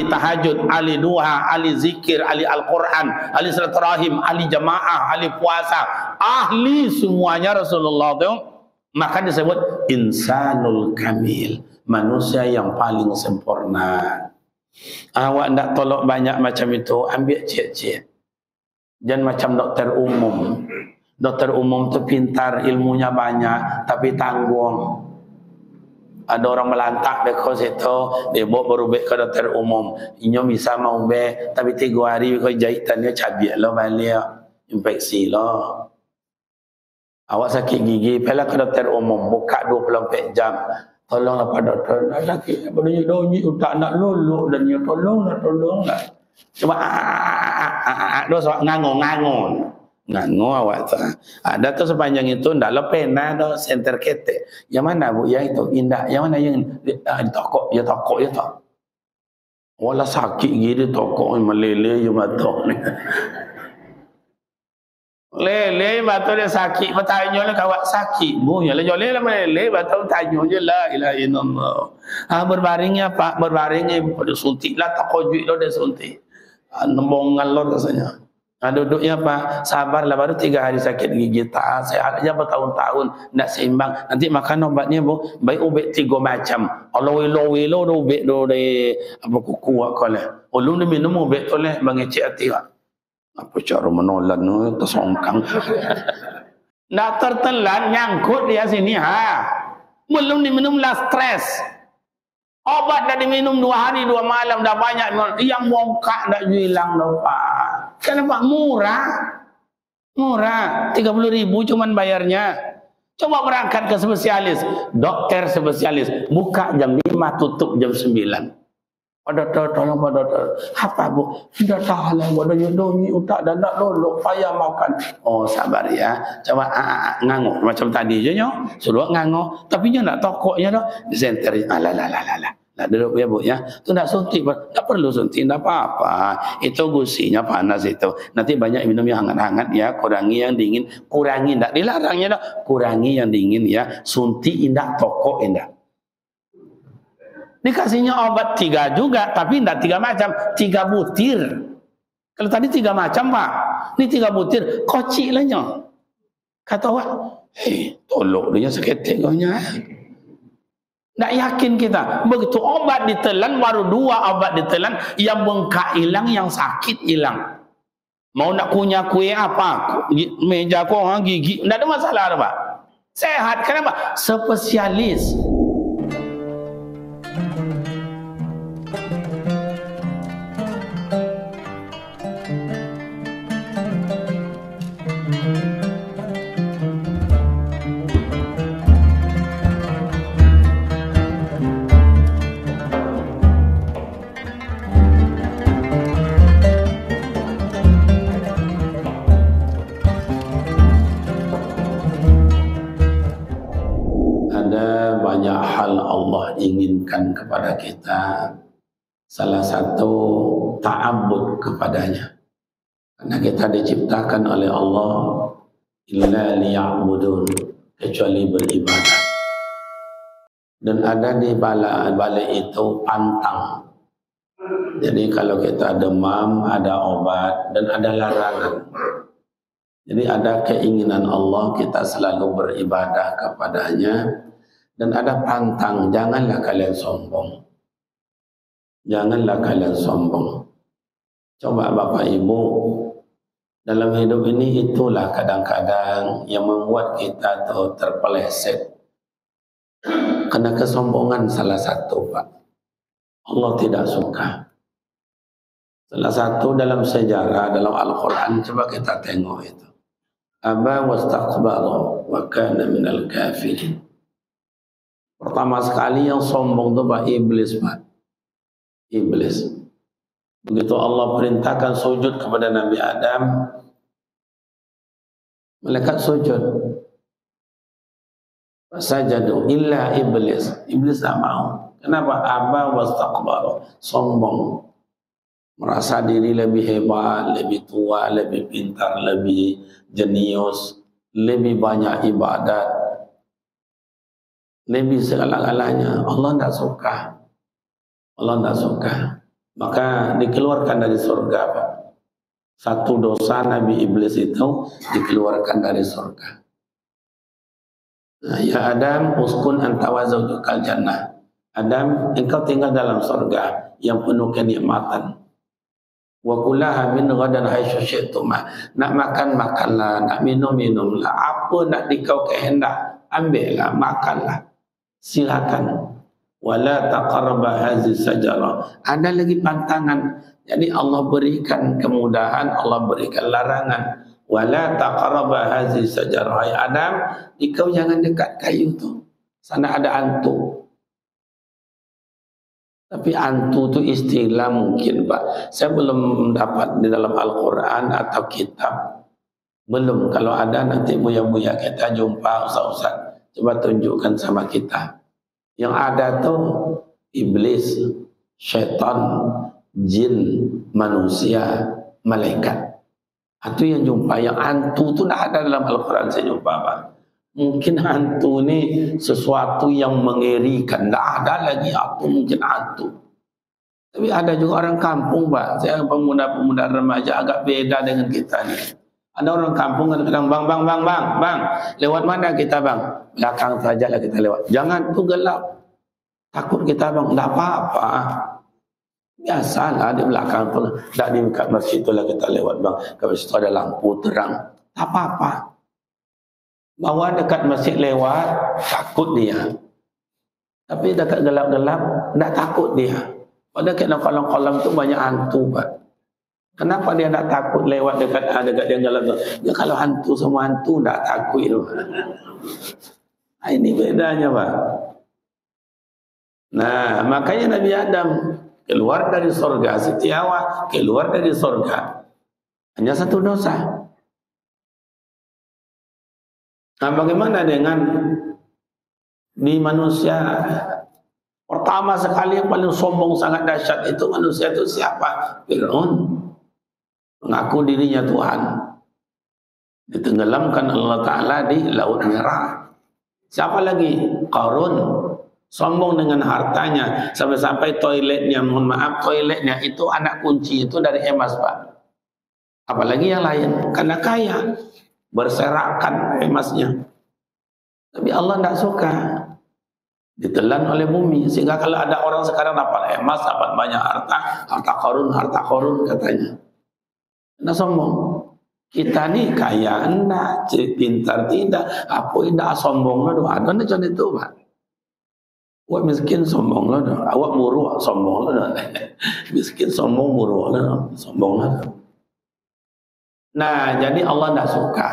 ahli tahajud, ahli duha, ahli zikir, ahli Al-Quran, ahli silaturahim, ahli jamaah, ahli puasa, ahli semuanya Rasulullah itu. Maka disebut insanul kamil, manusia yang paling sempurna. Awak nak tolak banyak macam itu, ambil cek-cek. Jangan macam dokter umum. Dokter umum tu pintar, ilmunya banyak, tapi tanggung. Ada orang melantak beko situ, dia baru bek ke dokter umum. Inyo bisa mau bek, tapi 3 hari kau jahitannya cabiak lo balik, infeksi lo. Awak sakit gigi, pergi ke dokter umum, buka 24 jam. Tolonglah Pak Doktor, nak sakit, bunyi tak nak luluk dan dia tolonglah. Cuma dosa ngangon awak tu. Ada tu sepanjang itu ndak le pena do center ketek. Yang mana bu yang itu indah, yang mana yang di toko ya tak. Wala sakit gini toko melele je mata ni. Lele batu dia sakit, bertanya lah kawak sakit. Bu ya le jole lah melele batu tanya je la ilaha illallah. Berbaringnya Pak, berbaringnya pada suntik lah tak kojui lo dia suntik. Nembong ngalor rasanya. Duduknya Pak, sabarlah baru 3 hari sakit gigi tak sehat aja bertahun-tahun nak seimbang. Nanti makan obatnya bu, baik ubat 3 macam. Allah welo do ubat do de apa kuku akala. Ulun dia minum ubat tu leh mengecek hati Pak. Apa cara menolak tu tersongkang. Nak tertelan nyangkut dia sini Belum diminum lah stres. Obat dah diminum 2 hari 2 malam dah banyak yang bongkak dah hilang dah Pak. Kenapa murah? 30.000 cuman bayarnya. Coba berangkat ke spesialis, dokter spesialis, buka jam 5 tutup jam 9. Pak Doktor, tolong Pak Doktor. Apa bu? Tidak tahan lah, badannya dongi, utak dan nak lolok, payah makan. Oh sabar ya, coba ngangok macam tadi je nyo, suruh ngangok, tapi nyo nak tokoknya dah, disenter, Nak duduk ya bu ya, tu nak suntik, tak perlu suntik, tak apa-apa. Itu gusinya panas itu. Nanti banyak minum yang hangat-hangat ya, kurangi yang dingin, kurangi, tak dilarangnya dah, kurangi yang dingin ya, suntik indah, tokok indah. Dikasihnya obat 3 juga, tapi tidak 3 macam, 3 butir. Kalau tadi 3 macam Pak, ini 3 butir, kocik lah nyo. Kata awak, tolok dia seketik kau nya. Tak yakin kita. Begitu obat ditelan, baru 2 obat ditelan, yang bengkak hilang, yang sakit hilang. Mau nak kunyah kue apa, meja kau gigi, tidak ada masalah Pak. Sehat, kenapa? Spesialis. Banyak hal Allah inginkan kepada kita. Salah satu ta'abbud kepadanya. Karena kita diciptakan oleh Allah illa liya'budun, kecuali beribadah. Dan ada di balik itu pantang. Jadi kalau kita demam, ada obat dan ada larangan. Jadi ada keinginan Allah kita selalu beribadah kepadanya. Dan ada pantang, janganlah kalian sombong. Janganlah kalian sombong. Coba Bapak Ibu, dalam hidup ini itulah kadang-kadang yang membuat kita tuh terpeleset. Karena kesombongan salah satu Pak. Allah tidak suka. Salah satu dalam sejarah, dalam Al-Quran, coba kita tengok itu. Aba wastakbara wa kana minal kafirin. Pertama sekali yang sombong itu Pak Iblis Pak. Iblis. Begitu Allah perintahkan sujud kepada Nabi Adam, malaikat sujud. Fasajadu illa iblis. Iblis tak mau. Kenapa? Aba wastakbara. Sombong. Merasa diri lebih hebat, lebih tua, lebih pintar, lebih jenius, lebih banyak ibadat. Lebih segala-galanya. Allah tidak suka. Allah tidak suka. maka dikeluarkan dari surga, Pak. Satu dosa Nabi Iblis itu dikeluarkan dari surga. Nah, ya Adam, uskun anta wa zawjukal jannah. Adam, engkau tinggal dalam surga yang penuh kenikmatan. Wa kulaha min ghadan haitsu syi'tuma. Nak makan makanlah, nak minum minumlah. Apa nak dikau kehendak, ambillah, makanlah. Silakan. Wala taqarraba hazihi sajarah. Ada lagi pantangan. Jadi Allah berikan kemudahan, Allah berikan larangan. Wala taqarraba hazihi sajarah. Hai Adam, engkau jangan dekat kayu tu. Sana ada hantu. Tapi hantu itu istilah mungkin, Pak. Saya belum dapat di dalam Al-Quran atau kitab. Belum. Kalau ada nanti buya-buya kita jumpa ustaz-ustaz. Coba tunjukkan sama kita. Yang ada tuh iblis, syaitan, jin, manusia, malaikat. Itu yang jumpa. Yang hantu itu tidak ada dalam Al-Quran saya jumpa, Pak. Mungkin hantu ini sesuatu yang mengerikan. Tidak ada lagi apa mungkin hantu. Tapi ada juga orang kampung, Pak. Saya pemuda-pemuda remaja agak beda dengan kita nih. Ada orang kampung kadang-kadang, bang, lewat mana kita, Bang? Belakang saja lah kita lewat. Jangan, itu gelap. Takut kita, Bang. Tidak apa-apa. Biasalah di belakang pun. Tidak di dekat masjid itulah kita lewat, Bang. Kalau situ ada lampu terang. Tak apa-apa. Bawa dekat masjid lewat, takut dia. Tapi dekat gelap-gelap, tidak takut dia. Padahal kat kolam-kolam itu banyak hantu, Pak. Kenapa dia tidak takut lewat dekat yang gelap tu? Dia kalau hantu semua hantu tidak takut. Nah, ini bedanya, Pak. Nah, makanya Nabi Adam keluar dari surga, Siti Hawa keluar dari surga. Hanya satu dosa. Nah, bagaimana dengan di manusia? Pertama sekali yang paling sombong sangat dahsyat itu manusia itu siapa? Fir'aun. Mengaku dirinya Tuhan. Ditenggelamkan Allah Ta'ala di Laut Merah. Siapa lagi? Qarun. Sombong dengan hartanya. Sampai-sampai toiletnya, mohon maaf, toiletnya itu anak kunci itu dari emas, Pak. Apalagi yang lain. Karena kaya. Berserakan emasnya. Tapi Allah tidak suka. Ditelan oleh bumi. Sehingga kalau ada orang sekarang dapat emas, dapat banyak harta, harta korun katanya. Nah, sombong. Kita ni kaya enggak, pintar tidak, apa tidak sombong lah. Ada macam itu, Pak. Awak miskin sombong lah. Awak murah sombong lah. Miskin sombong murah lah. Sombong lah. Nah, jadi Allah tidak suka.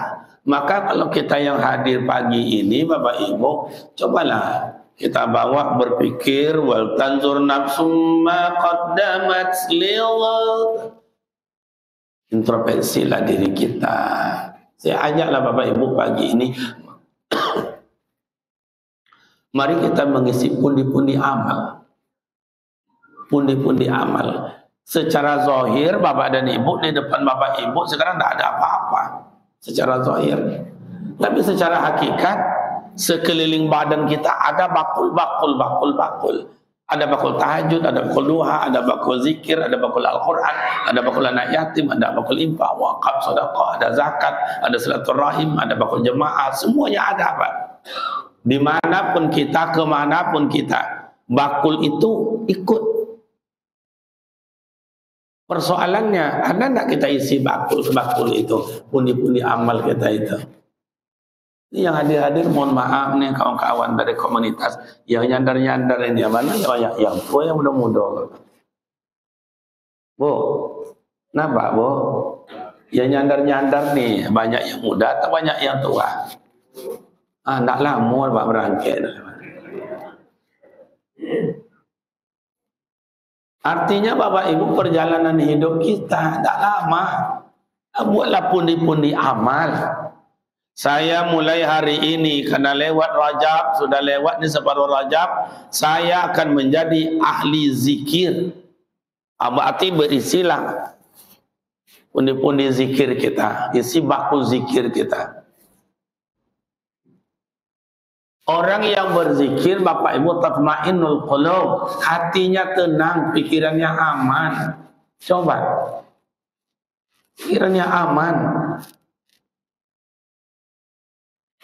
Maka kalau kita yang hadir pagi ini, Bapak Ibu, cobalah kita bawa berpikir, wal tanzur nafsum ma qaddamat lighad. Introspeksilah diri kita. Saya ajaklah Bapak Ibu pagi ini, mari kita mengisi pundi-pundi amal. Pundi-pundi amal. Secara zahir Bapak dan Ibu di depan Bapak Ibu sekarang tidak ada apa-apa. Secara zahir. Tapi secara hakikat sekeliling badan kita ada bakul. Ada bakul tahajud, ada bakul duha, ada bakul zikir, ada bakul Al-Quran, ada bakul anak yatim, ada bakul infak, wakaf, sedekah, ada zakat, ada silaturahim, ada bakul jemaah, semuanya ada, Pak. Dimanapun kita, kemanapun kita, bakul itu ikut. Persoalannya, ada tidak kita isi bakul itu, pundi-pundi amal kita itu? Ini yang hadir-hadir, mohon maaf nih kawan-kawan dari komunitas yang nyandar-nyandar ini, mana yang tua yang muda-muda. Bu, kenapa Bu? Yang nyandar-nyandar nih, banyak yang muda atau banyak yang tua? Tidak lama Pak berangkat. Artinya Bapak Ibu perjalanan hidup kita tidak lama. Buatlah pundi-pundi amal. Saya mulai hari ini karena lewat Rajab, sudah lewat ni separuh Rajab, saya akan menjadi ahli zikir. Berarti berisilah pundi-pundi zikir kita, isi bakul zikir kita. Orang yang berzikir, Bapak Ibu, tatmainnul qulub, hatinya tenang, pikirannya aman. Coba, pikirannya aman.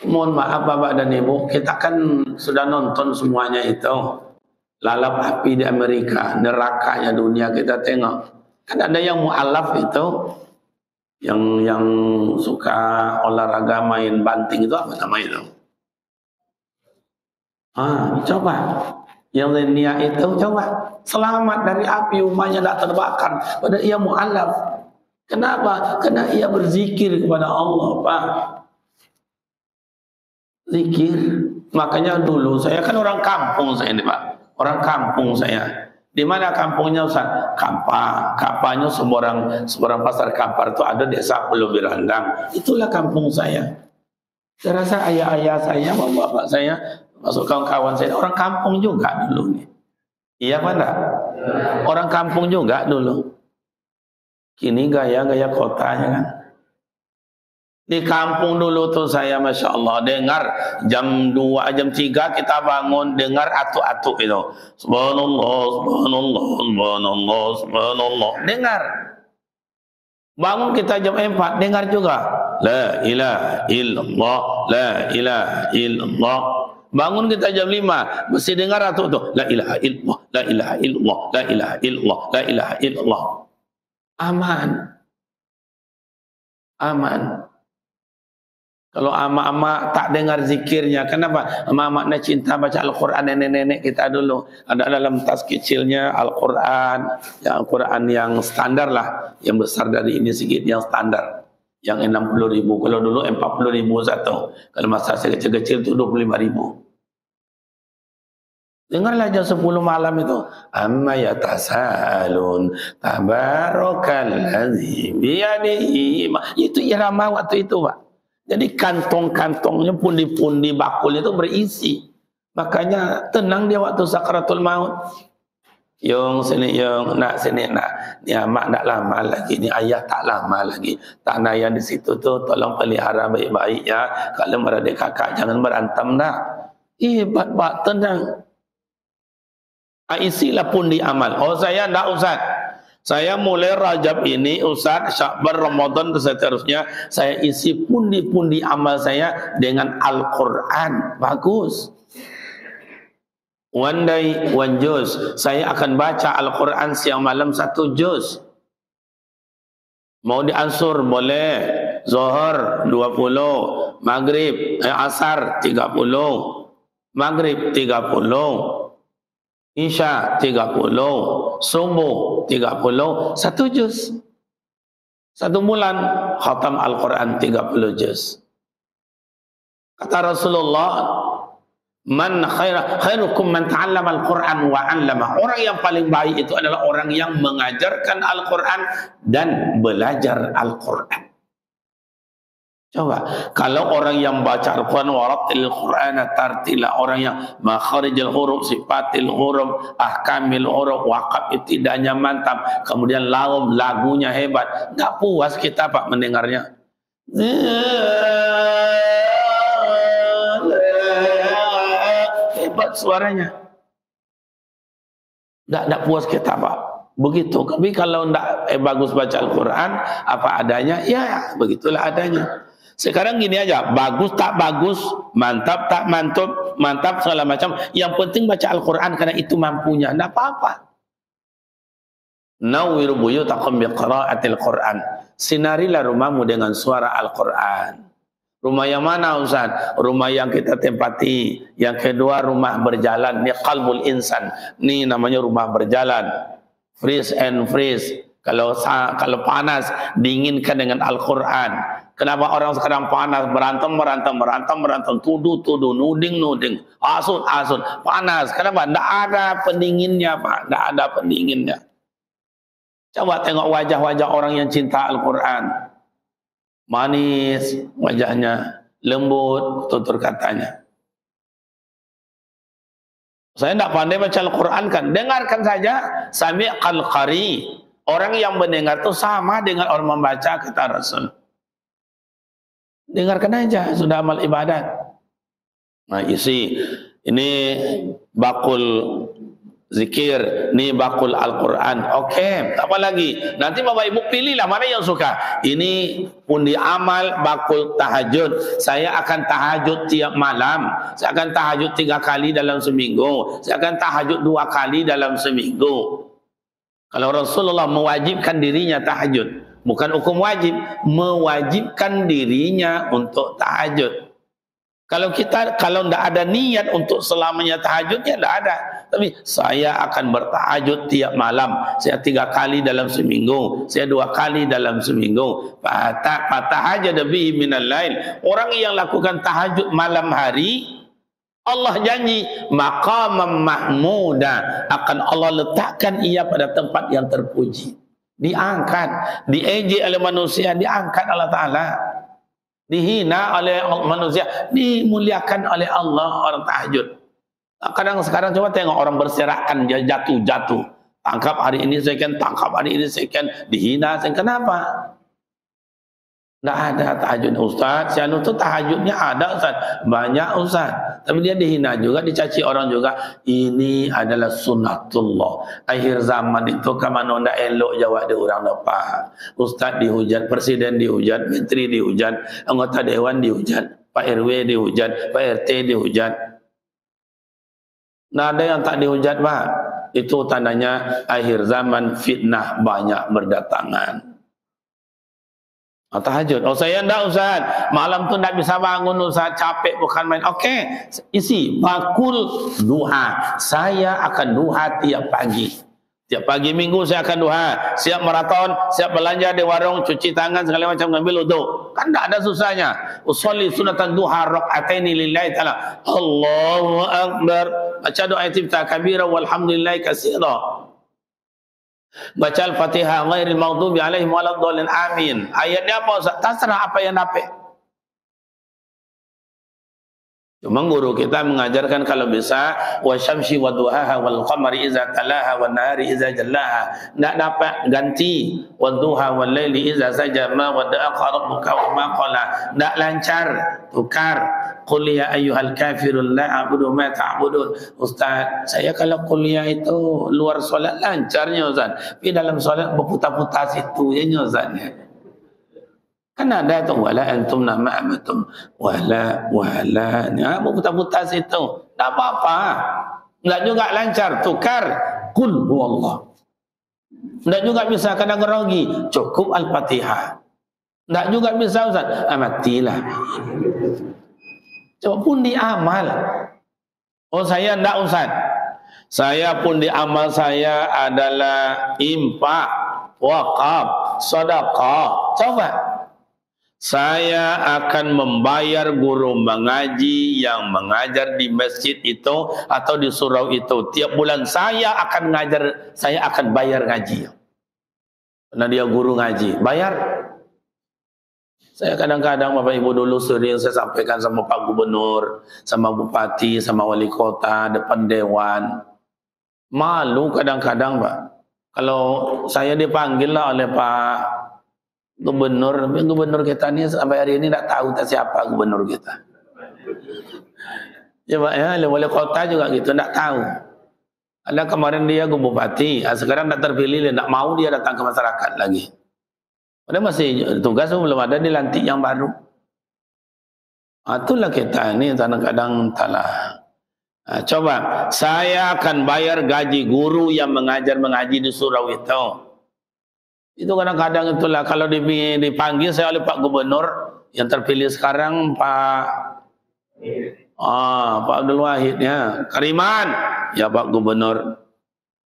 Mohon maaf Bapak dan Ibu, kita kan sudah nonton semuanya itu. Lalap api di Amerika, nerakanya dunia kita tengok. Kan ada yang mu'alaf itu, yang suka olahraga main banting itu, apa nama itu? Coba yang dunia itu, coba selamat dari api, rumahnya tidak terbakar, padahal ia mu'alaf. Kenapa? Karena ia berzikir kepada Allah, Pak. Zikir. Makanya dulu saya kan orang kampung saya ini, Pak. Orang kampung saya. Di mana kampungnya Ustaz? Kampar. Kampanya seberang pasar Kampar itu ada desa Pulau Birandang. Itulah kampung saya. Saya rasa ayah-ayah saya, bapak-bapak saya, masuk kawan-kawan saya, orang kampung juga dulu nih. Iya mana? Orang kampung juga dulu. Kini gaya-gaya kotanya kan. Di kampung dulu tuh saya, Masya Allah, dengar jam 2, jam 3 kita bangun, dengar atu-atu itu. Subhanallah, subhanallah, subhanallah, subhanallah. Dengar. Bangun kita jam 4, dengar juga. La ilaha illallah, la ilaha illallah. Bangun kita jam 5, mesti dengar atu-atu. La ilaha illallah, la ilaha illallah, la ilaha illallah, la ilaha illallah. Aman. Aman. Kalau ama-ama tak dengar zikirnya, kenapa? Ama-ama cinta baca Al-Quran, nenek-nenek kita dulu. Ada dalam tas kecilnya Al-Quran, ya Al-Quran yang standar lah, yang besar dari ini sedikit, yang standar. Yang 60.000, kalau dulu 40.000 satu. Kalau masa saya kecil-kecil itu 25.000. Dengarlah jam 10 malam itu. Amma yatasalun tabarakalladzi biyadihi. Itu irama waktu itu, Pak. Jadi kantong-kantongnya, pundi-pundi bakul itu berisi. Makanya tenang dia waktu sakaratul maut. Yung sini, yung nak sini nak. Ni mak tak lama lagi, ni ayah tak lama lagi. Tanah yang di situ tuh tolong pelihara baik-baik ya. Kalau beradik kakak jangan berantem dah. Pak tenang. Isilah pundi amal. Oh saya tak Ustaz. Saya mulai Rajab ini, Ustaz, Syakban, Ramadan, dan seterusnya, saya isi pundi-pundi amal saya dengan Al-Quran. Bagus. One day, one juz. Saya akan baca Al-Quran siang malam 1 juz. Mau diansur, boleh. Zohor 20. Maghrib, Asar 30. Maghrib 30. Isya 30, subuh 30, 1 juz. 1 bulan khatam Al-Quran 30 juz. Kata Rasulullah, man khairukum man ta'allama Al-Quran wa 'allama. Orang yang paling baik itu adalah orang yang mengajarkan Al-Quran dan belajar Al-Quran. Coba, kalau orang yang baca Al-Quran, warattil Qur'ana tartila, orang yang makharijul huruf, sifatil huruf, ahkamil huruf, waqaf ibtidanya mantap, kemudian lagunya hebat, nggak puas kita Pak mendengarnya. Hebat suaranya. Nggak puas kita Pak. Begitu. Tapi kalau nggak bagus baca Al-Quran, apa adanya, ya begitulah adanya. Sekarang gini aja, bagus tak bagus, mantap tak mantap, mantap segala macam. Yang penting baca Al-Quran karena itu mampunya, tidak apa-apa. Nawwir buyutakum biqiraatil Quran. Sinarilah rumahmu dengan suara Al-Quran. Rumah yang mana Ustaz? Rumah yang kita tempati. Yang kedua rumah berjalan. Ini qalbul insan. Ini namanya rumah berjalan. Freeze and freeze. Kalau panas, dinginkan dengan Al-Quran. Kenapa orang sekarang panas, berantem, tuduh, nuding, asut, panas. Kenapa? Tidak ada pendinginnya, Pak. Tidak ada pendinginnya. Coba tengok wajah-wajah orang yang cinta Al-Quran. Manis wajahnya, lembut tutur katanya. Saya tidak pandai baca Al-Quran kan. Dengarkan saja. Sami'al qari. Orang yang mendengar itu sama dengan orang membaca, kata Rasul. Dengarkan aja, sudah amal ibadat. Nah, isi ini bakul zikir, ini bakul Al-Quran. Oke, apa lagi? Nanti Bapak Ibu pilihlah mana yang suka. Ini pundi amal bakul tahajud. Saya akan tahajud tiap malam. Saya akan tahajud 3 kali dalam seminggu. Saya akan tahajud 2 kali dalam seminggu. Kalau Rasulullah mewajibkan dirinya tahajud, bukan hukum wajib, mewajibkan dirinya untuk tahajud. Kalau tidak ada niat untuk selamanya tahajudnya, tidak ada. Tapi saya akan bertahajud tiap malam. Saya 3 kali dalam seminggu. Saya 2 kali dalam seminggu. Fatahajjada bihi minal lail. Orang yang lakukan tahajud malam hari, Allah janji maqamam mahmuda, akan Allah letakkan ia pada tempat yang terpuji. Diangkat, diejek oleh manusia, diangkat Allah Ta'ala. Dihina oleh manusia, dimuliakan oleh Allah orang tahajud. Kadang sekarang coba tengok orang berserakan, jatuh-jatuh. Tangkap hari ini second, tangkap hari ini second, dihina. Kenapa? Tidak ada tahajud. Ustaz, si anu tu tahajudnya ada Ustaz, banyak Ustaz, tapi dia dihina juga, dicaci orang juga. Ini adalah sunnatullah. Akhir zaman itu kamano ndak elok jawab dia orang dapat. Ustaz dihujat, presiden dihujat, menteri dihujat, anggota dewan dihujat, Pak RW dihujat, Pak RT dihujat. Nah, ada yang tak dihujat, Pak. Itu tandanya akhir zaman, fitnah banyak berdatangan. Tahajud. Oh, saya enggak Ustaz, malam tu enggak bisa bangun Ustaz, capek bukan main. Oke, isi bakul duha. Saya akan duha tiap pagi. Tiap pagi minggu saya akan duha. Siap maraton, siap belanja di warung, cuci tangan segala macam, ngambil wudu. Kan enggak ada susahnya. Usolli sunatan duha raka'ataini lillahi ta'ala. Allahu akbar. Baca doa istiftah kabira walhamdulillahi katsira. Baca Al-Fatihah ghairil maghdubi alaihim waladdallin amin. Ayatnya apa Ustaz? Terserah apa yang dapat. Cuma guru kita mengajarkan kalau bisa wasyamsi wadduhaha wal qamari idza talaha wan nahari idza jallaha. Enggak dapat ganti wadduha wal laili idza sajama wa da'a rabbuka wa ma qala. Enggak lancar, tukar. Qul ya ayyuhal kafirun la a'budu ma ta'budun. Ustaz, saya kalau kuliah itu luar solat lancarnya Ustaz. Tapi dalam solat berputar-putar situ ya Ustaz. Kan ada tu wala antum ma'amatum wala ya putar-putar situ. Tak apa-apa. Enggak juga lancar, tukar qul huwallah. Enggak juga bisa kadang grogi, cukup Al-Fatihah. Enggak juga bisa Ustaz, matilah. Coba pun di amal. Oh saya enggak Ustaz. Saya pun di amal saya adalah infak, wakaf, sedekah. Coba saya akan membayar guru mengaji yang mengajar di masjid itu atau di surau itu. Tiap bulan saya akan ngajar, saya akan bayar ngaji. Karena dia guru ngaji, bayar. Saya kadang-kadang Bapak Ibu dulu sering saya sampaikan sama Pak Gubernur, sama Bupati, sama Wali Kota, depan Dewan. Malu kadang-kadang Pak. Kalau saya dipanggil lah oleh Pak Gubernur kita ini sampai hari ini tidak tahu tak siapa gubernur kita. Coba ya, wali kota juga gitu, tidak tahu. Ada kemarin dia bupati, sekarang tidak terpilih, tidak mau dia datang ke masyarakat lagi. Padahal masih tugas belum ada dilantik yang baru. Itulah kita ini kadang-kadang entahlah. Coba, saya akan bayar gaji guru yang mengaji di surau itu. Itu kadang-kadang itulah kalau dipanggil saya oleh Pak Gubernur yang terpilih sekarang Pak Abdul Wahid ya, Kariman ya Pak Gubernur.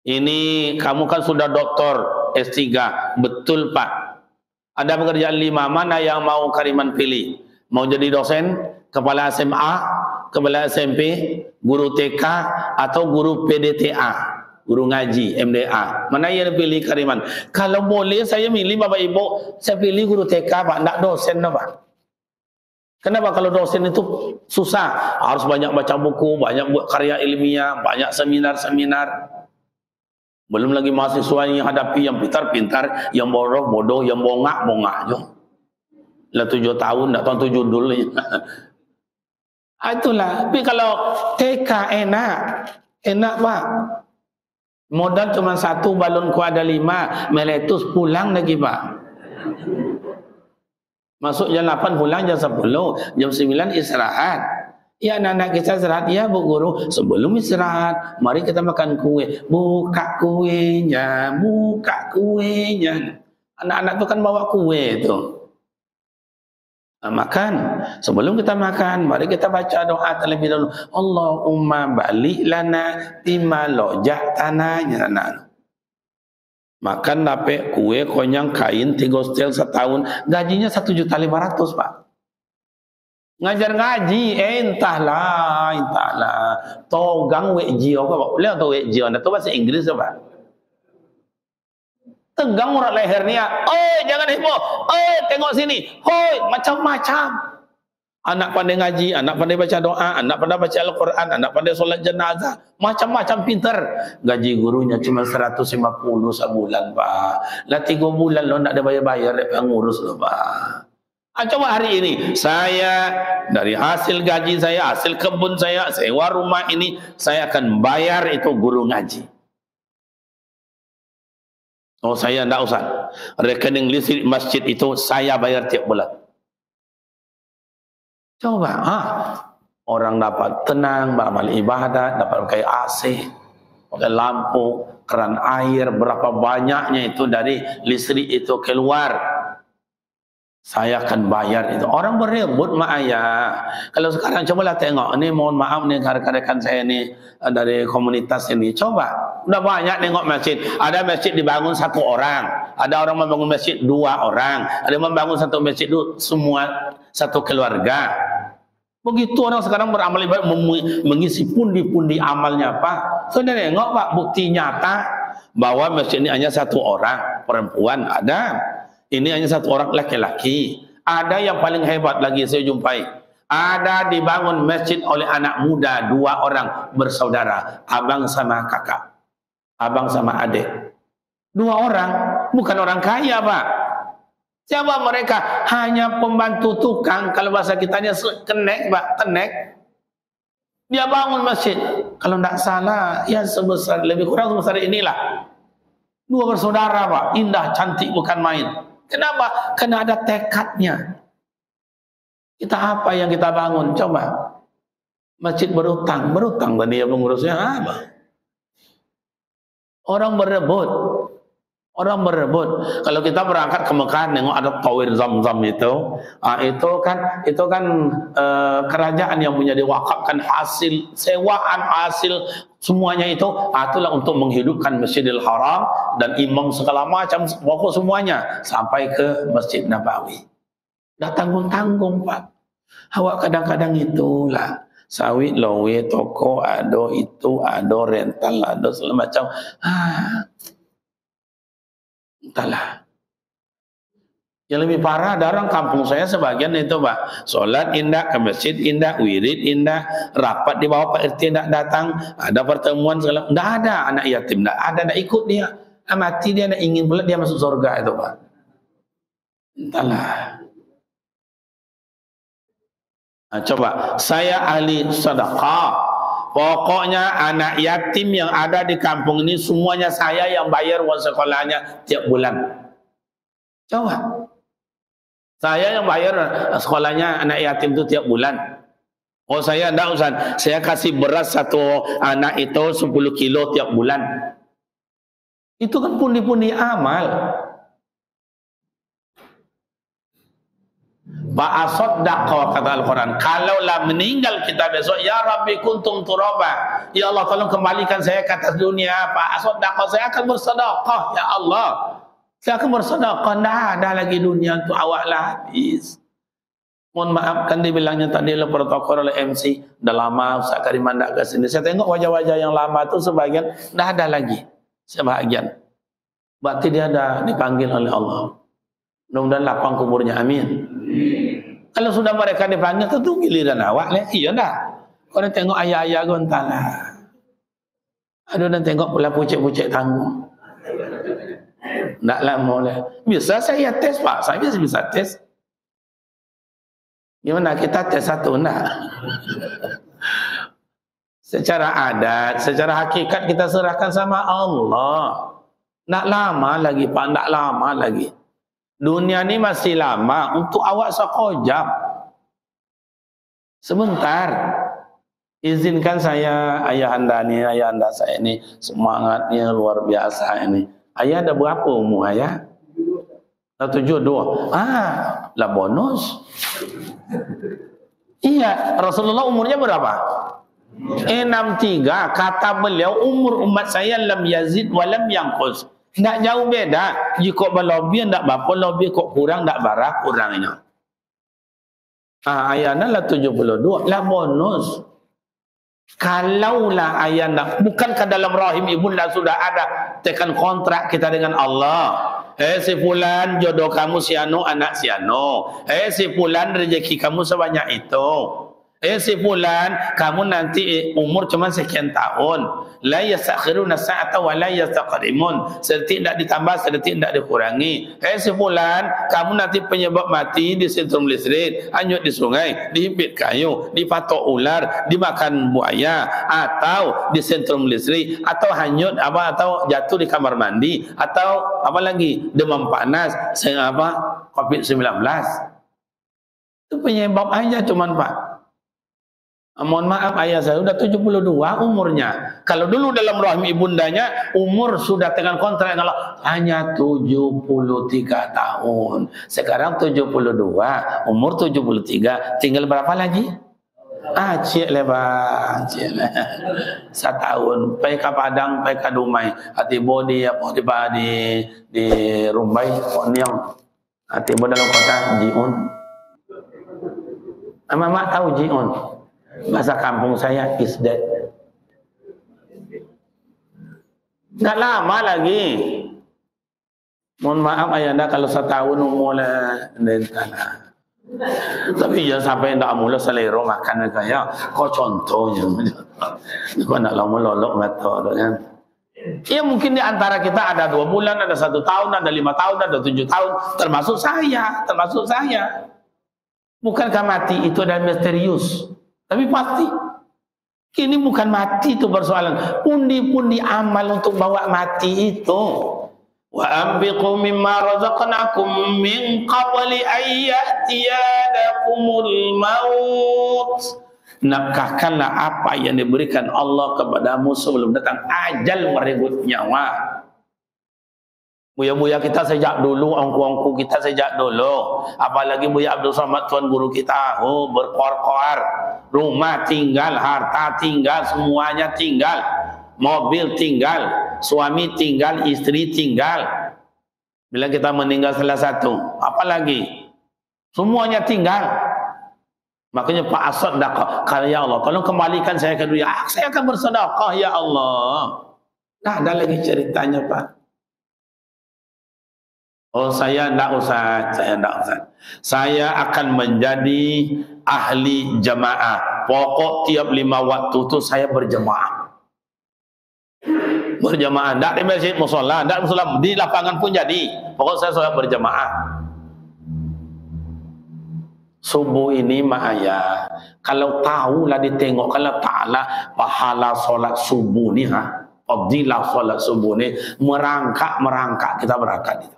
Ini kamu kan sudah doktor S3, betul Pak. Ada pekerjaan 5 mana yang mau Kariman pilih? Mau jadi dosen, kepala SMA, kepala SMP, guru TK atau guru PDTA? Guru ngaji, MDA. Mana yang pilih Kariman? Kalau boleh saya milih Bapak Ibu, saya pilih guru TK Pak, tidak dosen Pak. Kenapa? Kalau dosen itu susah, harus banyak baca buku, banyak buat karya ilmiah, banyak seminar-seminar. Belum lagi mahasiswa yang hadapi yang pintar-pintar, yang bodoh, yang bongak-bongak. Lah 7 tahun, tidak tahu 7 dulu. Itulah. Tapi kalau TK enak. Enak Pak. Modal cuma 1, balon ku ada 5, meletus pulang lagi Pak. Masuk jam 8 pulang jam 10, jam 9 istirahat. Ya anak-anak kita istirahat, ya Bu Guru, sebelum istirahat, mari kita makan kue. Buka kuenya, buka kuenya. Anak-anak itu kan bawa kue itu. Nah, makan. Sebelum kita makan, mari kita baca doa terlebih dahulu. Allahumma balik lana bima lojak tanahnya. Makan dapat kue, konyang, kain, 3 setel setahun. Gajinya 1.500.000 Pak. Ngajar ngaji, entahlah. Togang wejio apa Pak? Boleh atau wejio? Anda tahu bahasa Inggris apa? Tegang urat lehernya. Jangan heboh. Tengok sini. Macam-macam. Anak pandai ngaji, anak pandai baca doa, anak pandai baca Al-Quran, anak pandai solat jenazah. Macam-macam pintar. Gaji gurunya cuma 150 sebulan Pak. Lah 3 bulan lo nak ada bayar-bayar, dia ngurus lo Pak. Coba hari ini, saya dari hasil gaji saya, hasil kebun saya, sewa rumah ini, saya akan bayar itu guru ngaji. Saya tidak usah. Rekening listrik masjid itu saya bayar tiap bulan. Coba, orang dapat tenang, beramal ibadah, dapat pakai AC, pakai lampu, keran air, berapa banyaknya itu dari listrik itu keluar. Saya akan bayar itu. Orang berebut mak ayah. Kalau sekarang cobalah tengok. Ini mohon maaf nih rekan-rekan saya ini dari komunitas ini. Coba. Udah banyak tengok masjid. Ada masjid dibangun 1 orang. Ada orang membangun masjid 2 orang. Ada yang membangun 1 masjid itu semua 1 keluarga. Begitu orang sekarang beramal ibadah mengisi pundi-pundi amalnya Pak. Saudara tengok Pak bukti nyata bahwa masjid ini hanya 1 orang perempuan ada. Ini hanya 1 orang laki-laki. Ada yang paling hebat lagi saya jumpai. Ada dibangun masjid oleh anak muda 2 orang bersaudara. Abang sama kakak. Abang sama adik. 2 orang. Bukan orang kaya Pak. Siapa mereka? Hanya pembantu tukang. Kalau bahasa kitanya kenek Pak. Kenek. Dia bangun masjid. Kalau tidak salah. Ya sebesar. Lebih kurang sebesar inilah. 2 bersaudara Pak. Indah, cantik, bukan main. Kenapa? Karena ada tekadnya. Kita apa yang kita bangun? Coba. Masjid berutang tadi yang mengurusnya apa? Orang berebut. Kalau kita berangkat ke Mekah, nengok ada Tawir Zam-Zam itu kan kerajaan yang punya diwakafkan hasil sewaan, hasil semuanya itulah untuk menghidupkan Masjidil Haram dan imam segala macam, pokok semuanya sampai ke Masjid Nabawi. Dah tanggung-tanggung Pak. Awak kadang-kadang itulah sawit lowe toko ado itu ado rental ado segala macam. Entahlah. Yang lebih parah ada orang kampung saya sebagian itu Pak. Solat indah, ke masjid indah, wirid indah, rapat di bawah Pak RT tidak datang, ada pertemuan segala. Tidak ada anak yatim, tidak ada, tidak ikut dia. Mati dia tidak ingin pula dia masuk surga itu Pak. Entahlah. Coba, saya ahli sedekah. Pokoknya anak yatim yang ada di kampung ini semuanya saya yang bayar uang sekolahnya tiap bulan. Coba. Saya yang bayar sekolahnya anak yatim itu tiap bulan. Saya enggak Ustaz. Saya kasih beras 1 anak itu 10 kilo tiap bulan. Itu kan pundi-pundi amal. Ba'asoddaqah kata Al-Quran. Kalaulah meninggal kita besok, ya Rabbi kuntum turaba. Ya Allah tolong kembalikan saya ke atas dunia. Ba'asoddaqah, saya akan bersedekah. Ya Allah, saya akan bersedekah. Tidak ada lagi dunia untuk awaklah habis. Mohon maaf kan dibilangnya tadi oleh protokol oleh MC. Dah lama Ustaz Karim tidak ke sini. Saya tengok wajah-wajah yang lama itu sebagian dah ada lagi. Sebagian. Berarti dia ada dipanggil oleh Allah. Mudah-mudahan lapang kuburnya, amin. Kalau sudah mereka dipanggil tentu giliran awak lah. Iya dah. Kau nak tengok ayah-ayah kau entahlah. Aduh dan tengok pula pucik-pucik tanggung. Tak lama lah. Biasa saya tes Pak. Saya biasa tes. Gimana kita tes satu nak? Secara adat, secara hakikat kita serahkan sama Allah. Nak lama lagi Pak, nak lama lagi. Dunia ni masih lama untuk awak sekejap. Sebentar. Izinkan saya, ayahanda saya ini semangatnya luar biasa ini. Ayah ada berapa umur ayah? 72. Lah bonus. Iya, Rasulullah umurnya berapa? 63. Kata beliau, umur umat saya lam yazid wa lam yanqus. Tak jauh beda. Jika berlebih tak apa, lebih kok kurang tak barah kurangnya. Ayana lah 72. Lah bonus. Kalaulah ayana, bukankah dalam rahim ibunda sudah ada tekan kontrak kita dengan Allah? Si fulan jodoh kamu si anu, anak si anu. Si fulan rezeki kamu sebanyak itu. Si fulan kamu nanti umur cuma sekian tahun. La yastakhiruna sa'ata wa la yastaqdimun. Sedetik tidak ditambah, sedetik tidak dikurangi. Si fulan kamu nanti penyebab mati di sentrum listrik, hanyut di sungai, dihimpit kayu, dipatok ular, dimakan buaya, atau di sentrum listrik, atau hanyut atau jatuh di kamar mandi, atau apa lagi demam panas, COVID-19. Itu penyebab aja cuman Pak. Mohon maaf ayah saya sudah 72 umurnya. Kalau dulu dalam rahim ibundanya umur sudah dengan kontrak dengan Allah hanya 73 tahun. Sekarang 72, umur 73, tinggal berapa lagi? Cik lah bang, cik lah. 1 tahun, pergi ke Padang, pergi ke Dumai, hati bodi apa di Rumbai, Poniang, hati bodi dalam kota Jiun. Mama tahu Jiun? Bahasa kampung saya is dead. Nggak lama lagi. Mohon maaf ayanda kalau 1 tahun umurnya dentana. Tapi jangan sampai tidak mula selera makan kayak kau contohnya. Kau nak lama lolok mata kan. Ya mungkin di antara kita ada 2 bulan, ada 1 tahun, ada 5 tahun, ada 7 tahun, termasuk saya. Bukankah mati itu adalah misterius? Tapi pasti ini bukan mati itu persoalan. Pundi-pundi amal untuk bawa mati itu. Wa anfiqu mimma razaqnakum min qabli an ya'tiyadakumul maut. Nafkahkanlah apa yang diberikan Allah kepadamu sebelum datang ajal merenggut nyawa. Buya-buya kita sejak dulu, angku-angku kita sejak dulu. Apalagi Buya Abdul Somad tuan guru kita, berkoar-koar. Rumah tinggal, harta tinggal, semuanya tinggal. Mobil tinggal, suami tinggal, istri tinggal. Bila kita meninggal salah satu, apalagi? Semuanya tinggal. Makanya Pak as-sadaqah, ya Allah, tolong kembalikan saya ke dunia. Saya akan bersedekah ya Allah. Nah, ada lagi ceritanya Pak. Oh saya tidak usah, saya akan menjadi ahli jamaah. Pokok tiap 5 waktu itu saya berjamaah. Berjamaah, tidak di masjid musola, tidak musola, di lapangan pun jadi. Pokok saya sholat berjamaah. Subuh ini mak ayah, kalau tahulah ditengok, kalau ta'ala pahala sholat subuh ni, fadilah sholat subuh ni, merangkak kita berangkat itu.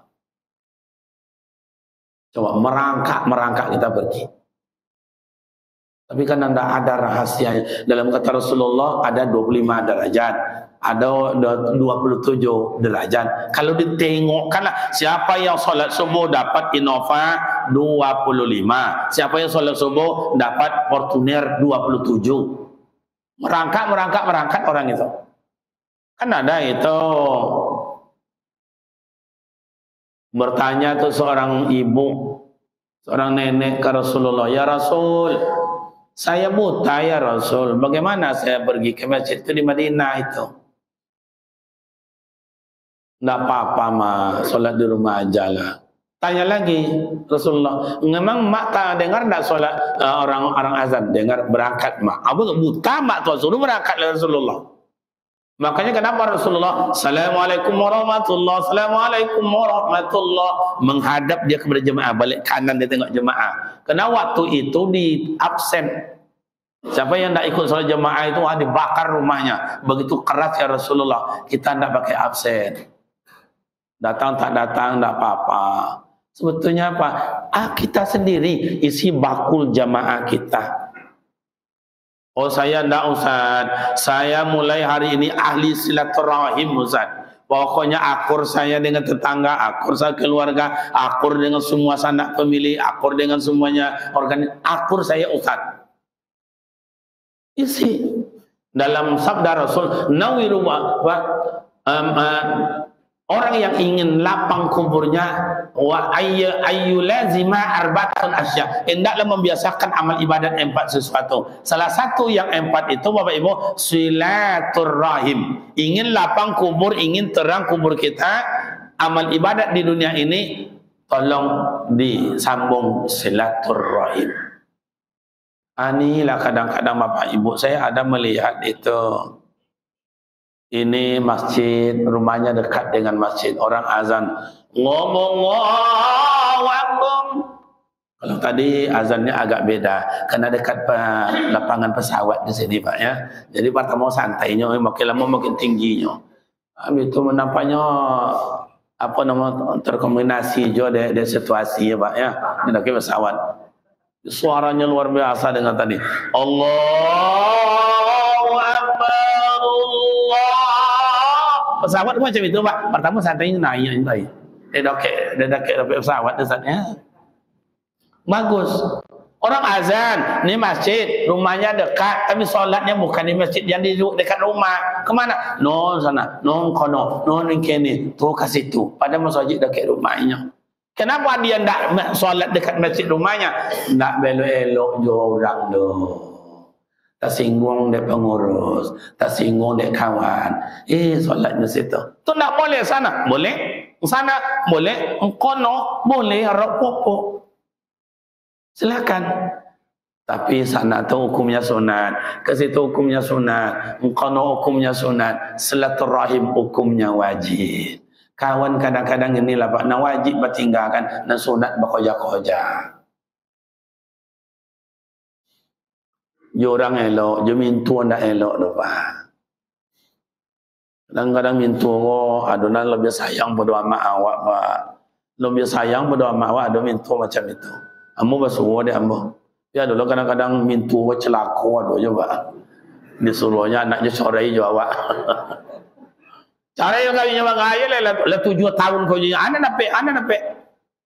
Coba merangkak kita pergi. Tapi kan tidak ada rahasia. Dalam kata Rasulullah ada 25 derajat, ada 27 derajat. Kalau ditengokkanlah siapa yang sholat subuh dapat Innova 25, siapa yang sholat subuh dapat Fortuner 27. Merangkak orang itu. Kan ada itu. Bertanya tuh seorang ibu, seorang nenek ke Rasulullah, ya Rasul, saya buta ya Rasul, bagaimana saya pergi ke masjid itu di Madinah itu? Tidak apa-apa mah, sholat di rumah aja lah. Tanya lagi Rasulullah, memang mak tak dengar tidak sholat orang azan, dengar berangkat mak. Abu buta mak tuan suruh berangkat oleh Rasulullah. Makanya kenapa Rasulullah Assalamualaikum warahmatullahi Assalamualaikum warahmatullahi menghadap dia kepada jemaah, balik kanan dia tengok jemaah. Karena waktu itu di absen. Siapa yang tidak ikut sholat jamaah itu dibakar rumahnya. Begitu keras ya Rasulullah. Kita tidak pakai absen. Datang tak datang tidak apa-apa. Sebetulnya apa? Kita sendiri isi bakul jamaah kita. Oh saya tidak Ustaz. Saya mulai hari ini ahli silaturahim Ustaz. Pokoknya akur saya dengan tetangga, akur saya keluarga, akur dengan semua sanak pemilih, akur dengan semuanya akur saya Ustaz. Isi dalam sabda Rasul, nawiru orang yang ingin lapang kuburnya wa ayyulazima arba'atun asya, hendaklah membiasakan amal ibadat 4 sesuatu. Salah satu yang 4 itu Bapak Ibu silaturrahim. Ingin lapang kubur, ingin terang kubur kita, amal ibadat di dunia ini tolong disambung silaturrahim. Inilah kadang-kadang Bapak Ibu saya ada melihat itu. Ini masjid, rumahnya dekat dengan masjid. Orang azan ngomong Akbar. Kalau tadi azannya agak beda karena dekat lapangan pesawat di sini Pak ya. Jadi pertama santainya makin lama makin tingginya. Itu menampaknya apa nama terkombinasi juga dari situasi ya Pak ya. Ini dekat pesawat. Suaranya luar biasa dengan tadi. Allahu Akbar, Allah. Pesawat macam itu Pak. Pertama santainya naik ini. Dia dekat pesawat desatnya. Bagus. Orang azan, ini masjid, rumahnya dekat, tapi solatnya bukan di masjid yang di dekat rumah. Kemana? No sana, no kono, no kini, tuh ke situ. Pada masjid dekat rumahnya. Kenapa dia tidak solat dekat masjid rumahnya? Tidak belok-elok jo orang tu. Tak singgung dek pengurus, tak singgung dek kawan. Solatnya situ. Tu tidak boleh sana, boleh. Sana boleh, kono boleh, rapopo. Silakan. Tapi sana tu hukumnya sunat, ke situ hukumnya sunat, kono hukumnya sunat, silaturahim hukumnya wajib. Kawan kadang-kadang inilah Pak, nak wajib bertinggalkan, nak sunat berkoja-koja. Orang elok, je mintu nak elok tu Pak. Kadang-kadang mintu adunan lebih sayang pada amak awak Pak. Lebih sayang pada amak awak, ada mintu macam itu. Amu bersuruh dia amu. Ya dulu kadang-kadang mintu celaka ada je Pak. Disuruhnya anaknya sorai je awak. Cara yang kawinnya bangaya lah 7 tahun kau jadi anak nape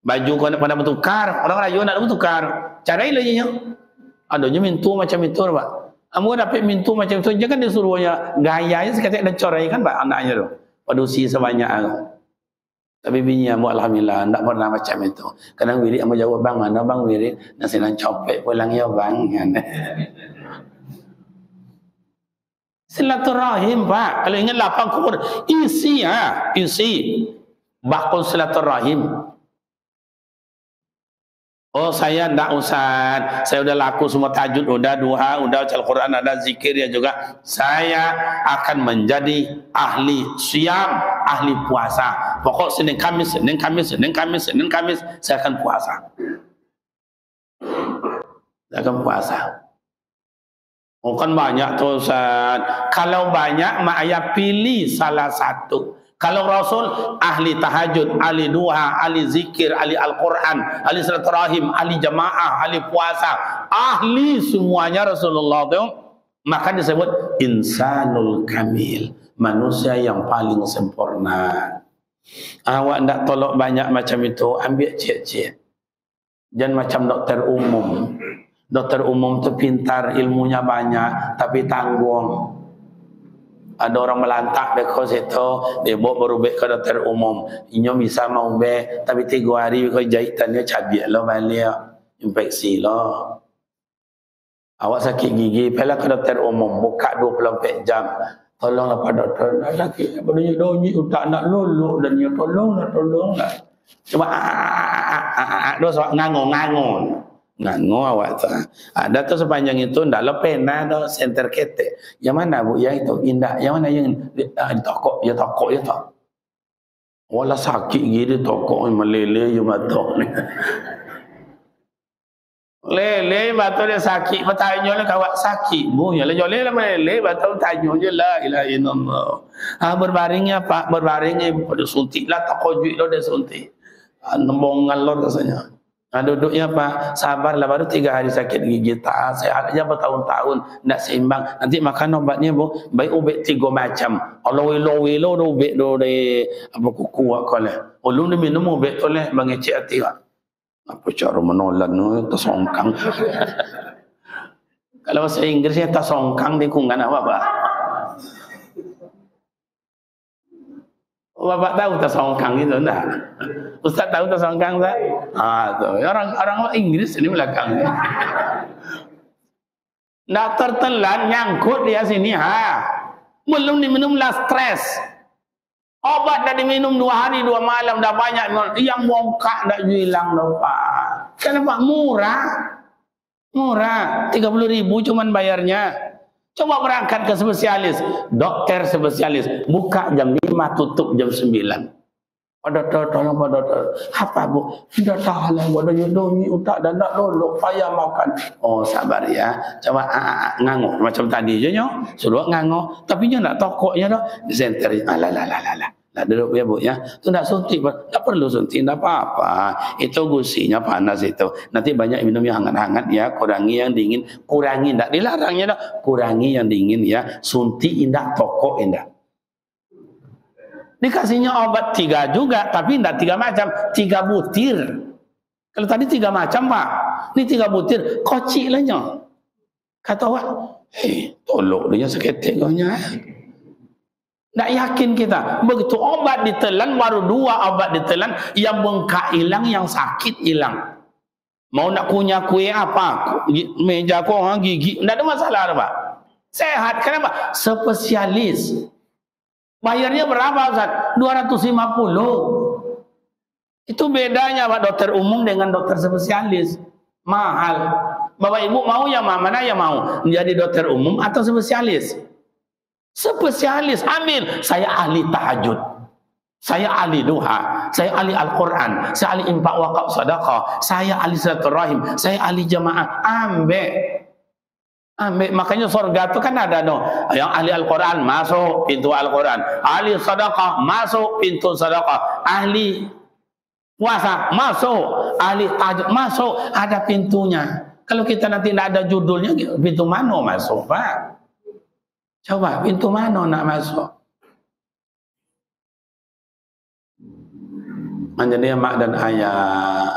baju kau nak pada bertukar, orang rayu nak bertukar. Cara yang lainnya adanya mintu macam itu Pak. Amu dapat mintu macam itu jangan disuruhnya gayanya sekali dan corai kan Pak anaknya tu. Padusi sebanyak tu. Tapi bini amu alhamdulillah tak pernah macam itu. Kadang wirid amu jawab bang mana bang wirid nasi nan copek pulang ya bang. Silaturahim Pak. Kalau ingin lapang kubur, isi bakul silaturahim. Oh saya tidak Ustaz, saya sudah laku semua tahajud, sudah duha, sudah baca Al-Quran, ada zikir ya juga. Saya akan menjadi ahli siam, ahli puasa. Pokok Senin Kamis, saya akan puasa. Saya akan puasa. Oh kan banyak tu Ustaz. Kalau banyak mak ayah pilih salah satu. Kalau Rasul ahli tahajud, ahli duha, ahli zikir, ahli Al-Quran, ahli silaturahim, ahli jamaah, ahli puasa, ahli semuanya Rasulullah tu, maka disebut insanul kamil, manusia yang paling sempurna. Awak tak tolok banyak macam itu, ambil cek-cek. Jangan macam dokter umum. Dokter umum tu pintar, ilmunya banyak, tapi tanggung. Ada orang melantak beko situ, dia baru bek ke dokter umum. Inyo bisa mau bek, tapi 3 hari kau jahitannya cabiak lo balik, infeksi lo. Awak sakit gigi, pergi ke dokter umum, buka 24 jam. Tolonglah Pak Doktor, nak sakit, apa donyi tak nak lulu dan dia tolonglah. Cuma dosa ngangon. Nganggo awak tu. Ada tu sepanjang itu ndaklah pena tu center kete. Yang mana Bu yang itu indah? Yang mana yang di toko? Ya toko ya tu. Wala sakit gini toko melele je mata ni. Lele batu dia sakit, bertanya lah kawat sakit. Bunya lah joleh lah lele batu tanya je la ilaha illallah. Berbaringnya Pak, berbaringnya pada suntik lah tak kojui lo dia suntik. Nembong ngalor rasanya. Duduknya Pak, sabarlah baru 3 hari sakit gigi tak sehat aja bertahun-tahun nak seimbang. Nanti makan obatnya Bu, baik ubat 3 macam. Allah welo ubat do de apa kuku akala. Ulun dia minum ubat tu leh mengecek hati Pak. Apa cara menolak tu tersongkang. Kalau bahasa Inggrisnya tersongkang di kungan apa Pak? Bapak tahu tersongkang itu enggak? Ustaz tahu tersongkang tak? Tuh. Orang Inggris ini belakang. Ndak tertelan nyangkut dia sini Belum diminum lah stres. Obat dah diminum 2 hari 2 malam dah banyak yang bongkak dah hilang dah Pak. Kenapa murah? Murah 30.000 cuman bayarnya. Coba berangkat ke spesialis, dokter spesialis, buka jam 5 tutup jam 9. Pak dokter, tolong Pak dokter. Apa Bu? Tidak tahu lah, ada nyedongi utak dan nak lolok, payah makan. Oh sabar ya, coba ngangok macam tadi je nyo, suruh ngangok, tapi nyo nak tokoknya dah, disenter. Lah duduk ya Bu ya, tu nak suntik, tak perlu suntik, tak apa-apa. Itu gusinya panas itu. Nanti banyak minum yang hangat-hangat ya, kurangi yang dingin, kurangi tak dilarangnya dah, kurangi yang dingin ya, suntik indah, tokok indah. Dikasihnya obat 3 juga, tapi tidak 3 macam, 3 butir. Kalau tadi 3 macam Pak, ini 3 butir, kocik lah nyo. Kata awak, tolok dia seketik kau nya. Tak yakin kita. Begitu obat ditelan, baru 2 obat ditelan, yang bengkak hilang, yang sakit hilang. Mau nak kunyah kue apa? Meja kau gigi, tidak ada masalah Pak. Sehat, kenapa? Spesialis. Bayarnya berapa Ustaz? 250. Itu bedanya Pak, dokter umum dengan dokter spesialis. Mahal. Bapak Ibu mau yang mana yang mau? Menjadi dokter umum atau spesialis? Spesialis, ambil. Saya ahli tahajud, saya ahli duha, saya ahli Al-Quran, saya ahli infak wakaf sedekah, saya ahli silaturahim, saya ahli jamaah. Ambil. Makanya surga itu kan ada yang ahli Al-Quran masuk pintu Al-Quran, ahli sedekah masuk pintu sedekah, ahli puasa masuk, ahli tahajud masuk, ada pintunya. Kalau kita nanti tidak ada judulnya, pintu mana masuk Pak? Coba pintu mana nak masuk? Jadi mak dan ayah,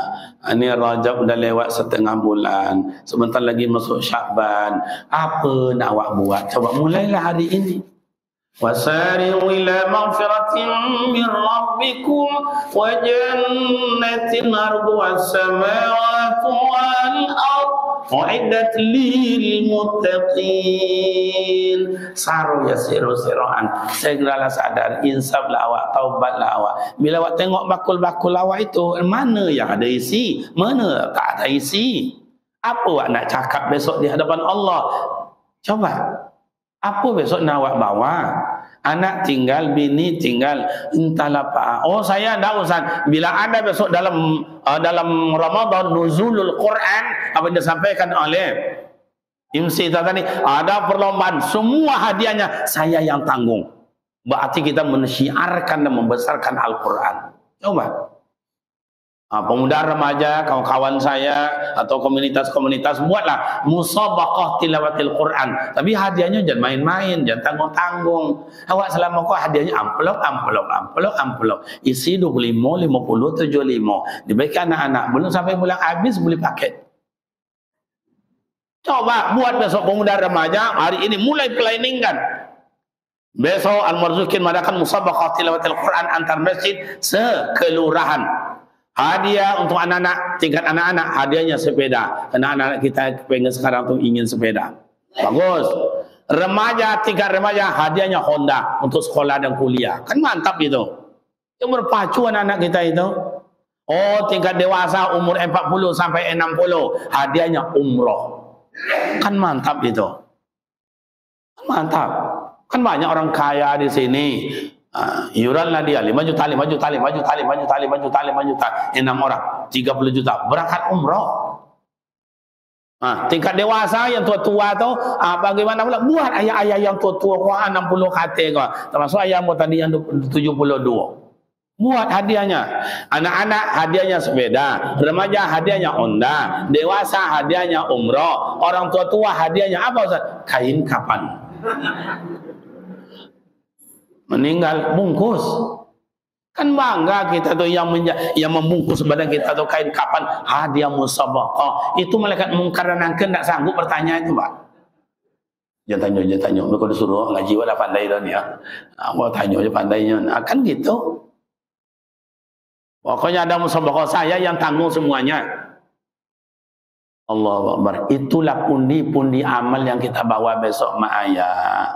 ini Rajab dah lewat 1/2 bulan, sebentar lagi masuk Syakban. Apa nak awak buat? Coba mulailah hari ini. Wasari'u ila maghfiratin min rabbikum wa jannatin arduha as-samawati wal ard uiddat lil muttaqin. Saru ya siru-siruan, segeralah sadar, insaflah awak, taubatlah awak. Bila awak tengok bakul-bakul awak itu, mana yang ada isi, mana tak ada isi. Apa awak nak cakap besok di hadapan Allah? Coba, apa besok nak awak bawa? Anak tinggal, bini tinggal, entahlah Pak. Oh saya dah Ustaz, bila ada besok dalam Ramadan nuzulul Quran, apa yang disampaikan oleh MC tadi, ada perlombaan, semua hadiahnya saya yang tanggung. Berarti kita mensyiarkan dan membesarkan Al-Quran. Coba. Pemuda remaja, kawan-kawan saya atau komunitas-komunitas, buatlah musabaqah tilawatil Quran. Tapi hadiahnya jangan main-main, jangan tanggung-tanggung. Awak selama kau hadiahnya amplop. Isi 25, 50, 75. Diberikan anak-anak, belum sampai bulan habis boleh paket. Coba buat besok pemuda remaja, hari ini mulai planning kan. Besok Al-Marzukin mengadakan musabaqah tilawatil Quran antar masjid sekelurahan. Hadiah untuk anak-anak, tingkat anak-anak, hadiahnya sepeda. Karena anak-anak kita pengen sekarang tuh ingin sepeda. Bagus. Remaja, tingkat remaja, hadiahnya Honda untuk sekolah dan kuliah. Kan mantap itu. Yang berpacu anak-anak kita itu. Oh, tingkat dewasa umur 40 sampai 60, hadiahnya umroh. Kan mantap itu. Kan mantap. Kan banyak orang kaya di sini. Iuranlah dia 5 juta, 6 orang 30 juta berangkat umroh. Tingkat dewasa yang tua-tua tu bagaimana pula buat ayah-ayah yang tua-tua kau 60 kata kau, termasuk ayahmu tadi yang 72. Buat hadiahnya. Anak-anak hadiahnya sepeda, remaja hadiahnya Honda, dewasa hadiahnya umrah, orang tua-tua hadiahnya apa Ustaz? Kain kapan. Meninggal bungkus. Kan bangga kita tu yang membungkus badan kita tu kain kapan, hadiah musabaqah. Itu malaikat mungkar dan nakir tak sanggup bertanya itu, Pak. Jangan tanya. Mereka disuruh ngaji wala pandai dah ni ya. Apa tanya je pandainya. Kan gitu. Pokoknya ada musabaqah saya yang tanggung semuanya. Allahu Akbar. Itulah pundi-pundi amal yang kita bawa besok mak ayah.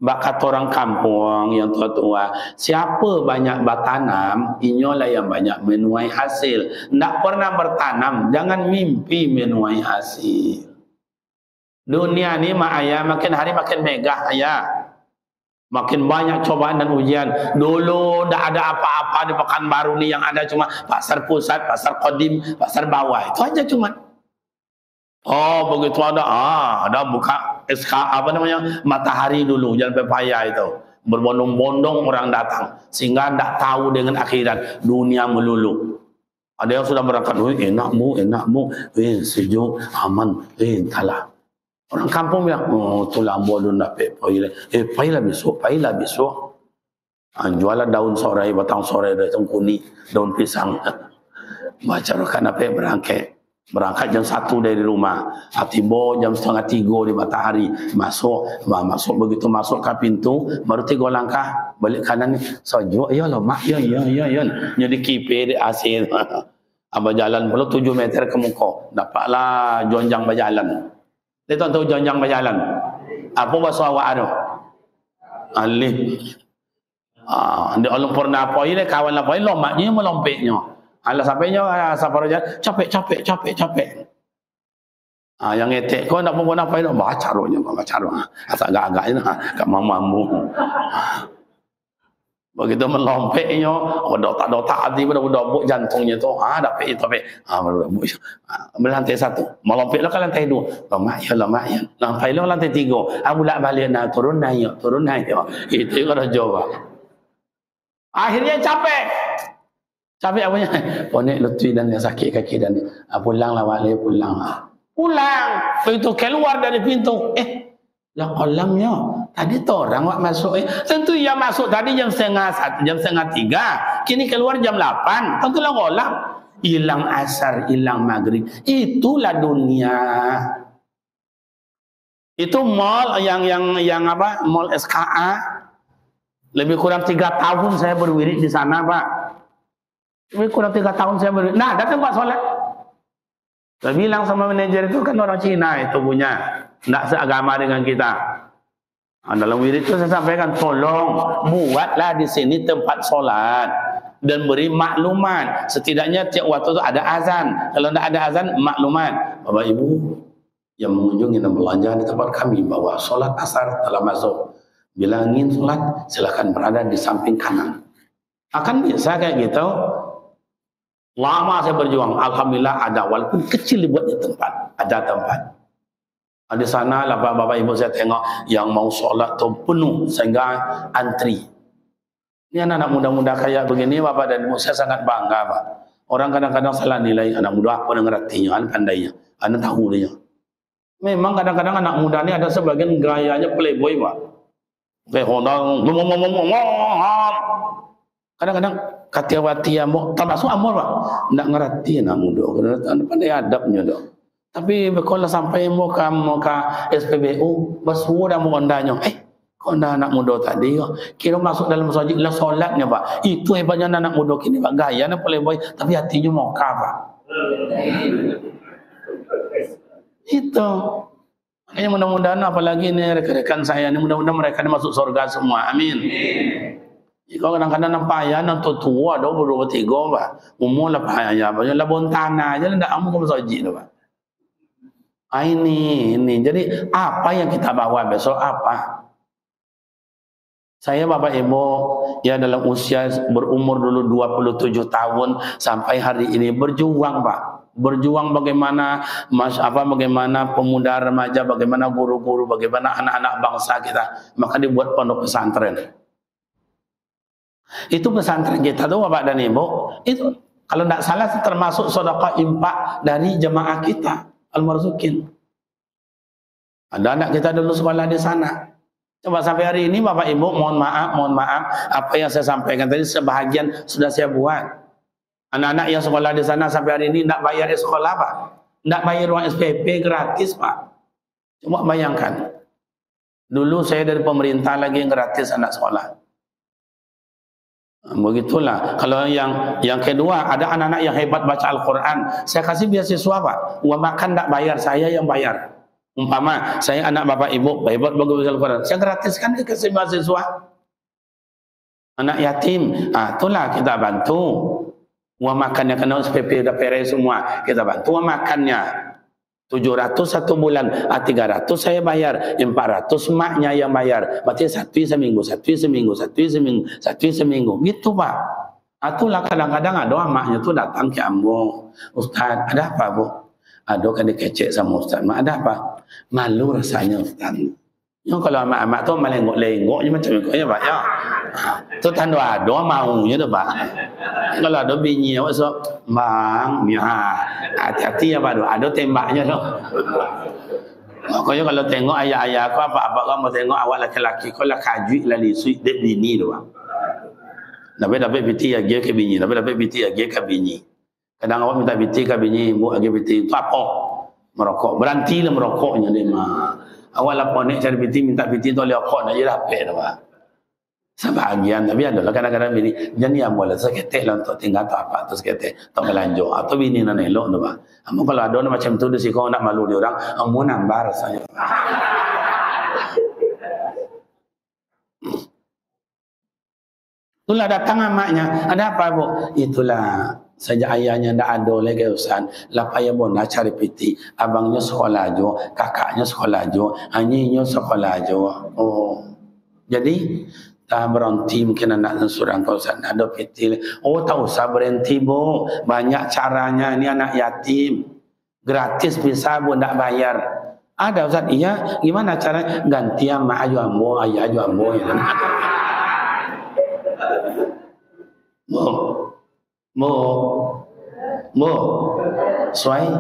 Bakat orang kampung yang tua-tua, siapa banyak bertanam, inyolah yang banyak menuai hasil. Tak pernah bertanam, jangan mimpi menuai hasil. Dunia ni mak ayah makin hari makin megah ayah. Makin banyak cobaan dan ujian. Dulu tak ada apa-apa di Pekanbaru ni, yang ada cuma pasar pusat, pasar kodim, pasar bawah. Itu aja cuma. Oh begitu ada buka SK apa namanya Matahari dulu Jalan Pepaya itu, berbondong-bondong orang datang sehingga tak tahu dengan akhirat, dunia melulu. Ada yang sudah berangkat, enak bu, sejuk, aman, entahlah. Orang kampung bilang, tu lambo dulu nak paylah besok. Jualan daun sorai, batang sorai, daun kuning, daun pisang. Baca rokan apa berangkat jam 1 dari rumah, tiba jam 2:30 di Matahari, masuk begitu masuk ke pintu, baru 3 langkah balik kanan ni, sejuk, ya lah mak, ya, jadi kipe di asin. Abang jalan pula 7 meter ke muka, dapatlah jonjang berjalan. Dia tahu jonjang berjalan. Apa bahasa awak ada? Alih. Dia orang pernah apa ini, kawan apa ini, lompatnya melompetnya. Alah sampainya sapar jalan, capek. Yang ngetek kau nak pun apa itu? Baca rohnya, asal agak-agak ini, kat mampu. Begitu melompetnya, dotak hati pada buk jantungnya tu, dapat itu, berlantai 1, melompetlah ke lantai 2, mak ya, lantai lah lantai 3, bulat balik nak turun naik, itu kalau jawab. Akhirnya capek apanya? Ponek lutui dan sakit kaki dan pulanglah wali pulang. Begitu keluar dari pintu, lah kolamnya. Tadi tu orang wak masuk, tentu yang masuk tadi jam 2:30, jam 2:30, kini keluar jam 8, tentulah kolam. Hilang asar, hilang maghrib. Itulah dunia. Itu mall yang apa? Mall SKA. Lebih kurang 3 tahun saya berwirid di sana, Pak. Lebih kurang 3 tahun saya berwirid. Nah, datang Pak solat. Saya bilang sama manajer itu, kan orang Cina itu punya, tidak seagama dengan kita. Dalam wirid itu saya sampaikan, tolong buatlah di sini tempat solat dan beri maklumat. Setidaknya tiap waktu itu ada azan. Kalau tidak ada azan, maklumat. Bapak Ibu yang mengunjungi dan belanja di tempat kami, bahwa solat asar telah masuk. Bila ingin solat, silakan berada di samping kanan. Akan bisa kayak gitu. Lama saya berjuang, alhamdulillah ada, walaupun kecil dibuatnya tempat, ada tempat. Di sana lah bapak ibu saya tengok yang mau solat tu penuh sehingga antri. Ini anak-anak muda-muda kayak begini, bapak dan ibu saya sangat bangga, Pak. Orang kadang-kadang salah nilai anak muda apa yang ngertinya, anak pandainya, anak tahu dia. Memang kadang-kadang anak muda ni ada sebagian gayanya playboy, Pak. Kayak honang, kadang-kadang katiawati amok, termasuk amor, Pak. Tidak ngerti anak muda, kadang-kadang pandai adabnya dah. Tapi kalau sampai muka SPBU, bersuruh dah mengondanya. Kau anak muda tadi, kira masuk dalam masjid lah solatnya, Pak. Itu hebatnya anak muda kini, Pak. Gaya nak playboy, tapi hatinya moka, Pak. Itu. Makanya mudah-mudahan apalagi ni rekan-rekan saya ni, mudah-mudahan mereka ni masuk surga semua. Amin. Kalau kadang-kadang nampak ayah nak tua, dah berumur 3, Pak. Umur lah Pak ayah, lah bontana aja, tak amu ke masjid tu, Pak. Ini. Jadi apa yang kita bawa besok apa? Saya Bapak Ibu ya dalam usia berumur dulu 27 tahun sampai hari ini berjuang, Pak. berjuang bagaimana bagaimana pemuda remaja, bagaimana guru-guru, bagaimana anak-anak bangsa kita, maka dibuat pondok pesantren. Itu pesantren kita tuh Bapak dan Ibu, itu kalau tidak salah termasuk sedekah infak dari jemaah kita Al-Marzukin. Ada anak kita dulu sekolah di sana. Coba sampai hari ini Bapak Ibu, mohon maaf, apa yang saya sampaikan tadi sebahagian sudah saya buat. Anak-anak yang sekolah di sana sampai hari ini tidak bayar sekolah Pak, tidak bayar uang SPP, gratis Pak. Coba bayangkan, dulu saya dari pemerintah lagi gratis anak sekolah. Begitulah. Kalau yang kedua, ada anak-anak yang hebat baca Al-Quran, saya kasih beasiswa Pak, uang makan tidak bayar, saya yang bayar. Umpama saya anak Bapak Ibu hebat bagus baca Al-Quran, saya gratiskan dikasih beasiswa. Anak yatim, itulah kita bantu. Uang makannya kena SPP udah peres semua, kita bantu uang makannya. 700 satu bulan, 300 saya bayar, 400 maknya yang bayar. Berarti satu seminggu, gitu Pak. Itulah kadang-kadang ada maknya tuh datang ke Ambo, Ustaz, ada apa Bu? Ada kan dikecek sama Ustaz, mak ada apa? Malu rasanya Ustaz. Yang kalau amak-amak tu melengok-lengok je macam itu ya Pak ya. Tu tanda ada maunya tu Pak. Kalau ada bini awak so, bang, hati-hati ya Pak, ada tembaknya tu. Makanya kalau tengok ayah-ayah aku apa-apa kamu tengok awak laki-laki kau lah kajui lah lisui dek bini tu Pak. Dapat biti ya ke bini, dapat biti ya ke bini. Kadang awak minta biti ke bini, buat biti tu apa? Merokok, berhentilah merokoknya dia mah. Awak lapor ni cari biti, minta biti tu oleh okok nak je dapat tu Pak. Sebahagian, tapi adalah kadang-kadang bini, jadi yang boleh seketik lah untuk tinggal tu apa, tu seketik, tak melanjut, atau bini nak elok tu Pak. Amu kalau ada macam tu, dia si kau nak malu dia orang, amu nambah rasanya. Itulah datang amaknya, ada apa Bu? Itulah, sejak ayahnya tak ada lagi Ustaz, lepas ayah bona cari piti, abangnya sekolah jo, kakaknya sekolah jo, anyinya sekolah jo. Oh, jadi tak berhenti mungkin anak surang kau Ustaz, ada piti. Oh, tak usah berhenti Bu, banyak caranya. Ini anak yatim, gratis bisa Bu, tak bayar. Ada Ustaz, iya, gimana caranya? Ganti sama aju ambo, ayah aju ambo. Ya. Mo, suai.